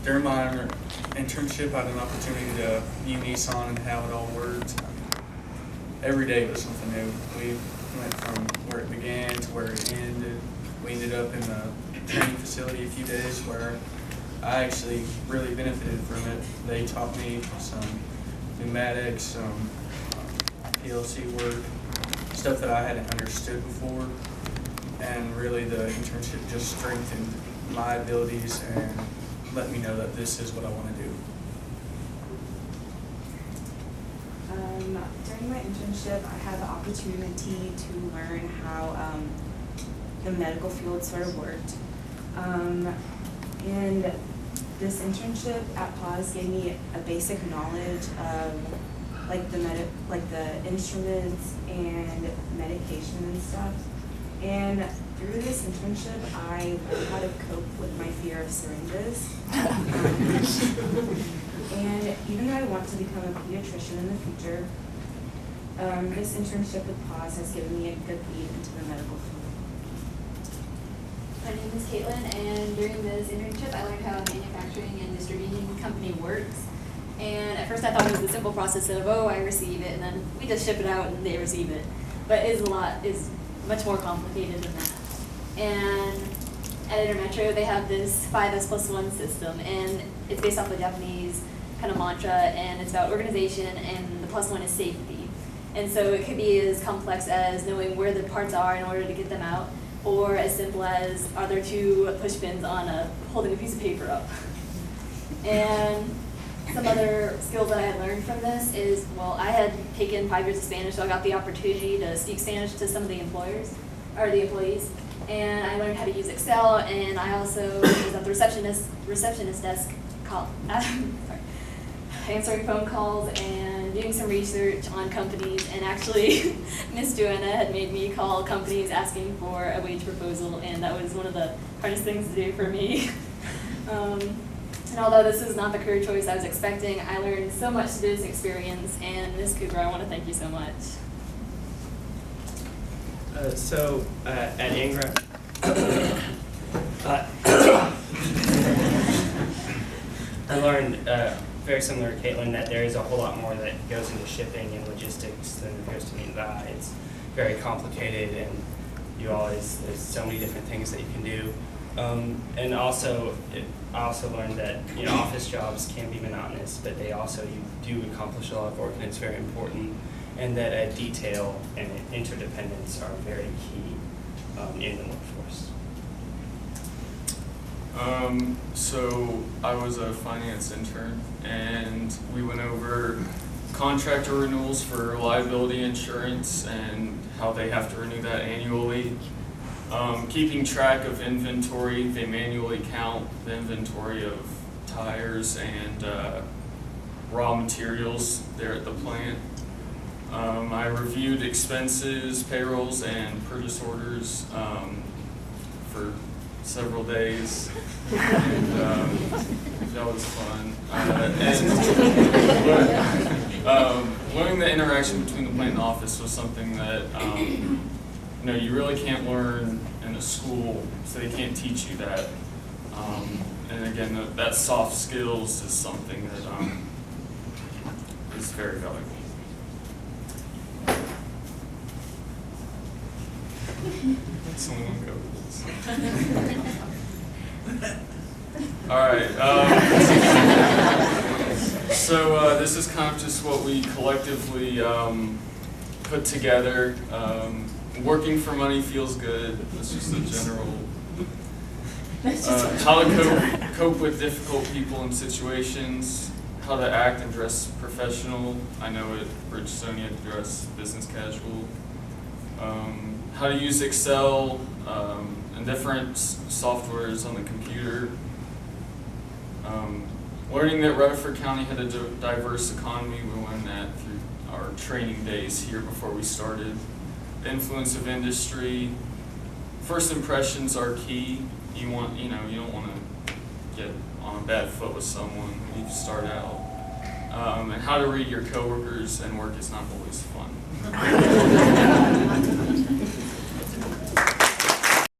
During my internship, I had an opportunity to view Nissan and how it all worked. Every day was something new. We went from where it began to where it ended. We ended up in the training facility a few days where I actually really benefited from it. They taught me some pneumatics, some PLC work, stuff that I hadn't understood before. And really the internship just strengthened my abilities and let me know that this is what I want to do. During my internship, I had the opportunity to learn how the medical field sort of worked. And this internship at PAWS gave me a basic knowledge of the instruments and medication and stuff. And through this internship, I learned how to cope with my fear of syringes. And even though I want to become a pediatrician in the future, this internship with PAWS has given me a good lead into the medical field. My name is Caitlin, and during this internship, I learned how a manufacturing and distributing company works. And at first I thought it was a simple process of, oh, I receive it, and then we just ship it out and they receive it. But it's much more complicated than that. And at Intermetro, they have this 5S+1 system, and it's based off the Japanese kind of mantra, and it's about organization, and the +1 is safety. And so it could be as complex as knowing where the parts are in order to get them out, or as simple as, are there 2 push pins on holding a piece of paper up? And some other skills that I had learned from this is, well, I had taken 5 years of Spanish, so I got the opportunity to speak Spanish to some of the employees. And I learned how to use Excel, and I also was at the receptionist desk answering phone calls and doing some research on companies. And actually, Miss Joanna had made me call companies asking for a wage proposal, and that was one of the hardest things to do for me. And although this is not the career choice I was expecting, I learned so much through this experience, and Ms. Cooper, I want to thank you so much. At Ingram, I learned, very similar to Caitlin, that there is a whole lot more that goes into shipping and logistics than appears to meet the eye. It's very complicated, and there's so many different things that you can do. And also, I also learned that office jobs can be monotonous, but you do accomplish a lot of work, and it's very important. And that detail and interdependence are very key in the workforce. So I was a finance intern, and we went over contractor renewals for liability insurance and how they have to renew that annually. Keeping track of inventory, they manually count the inventory of tires and raw materials there at the plant. I reviewed expenses, payrolls, and purchase orders for several days, and that was fun. Learning the interaction between the plant and the office was something that you really can't learn in a school, so they can't teach you that. And again, that soft skills is something that is very valuable. Someone go with this. All right. So this is kind of just what we collectively put together. Working for money feels good. That's just a general. How to cope with difficult people and situations. How to act and dress professional. I know at Bridgestone you have to dress business casual. How to use Excel and different softwares on the computer. Learning that Rutherford County had a diverse economy. We learned that through our training days here before we started. The influence of industry. First impressions are key. You don't want to get on a bad foot with someone when you start out. And how to read your coworkers and work is not always fun.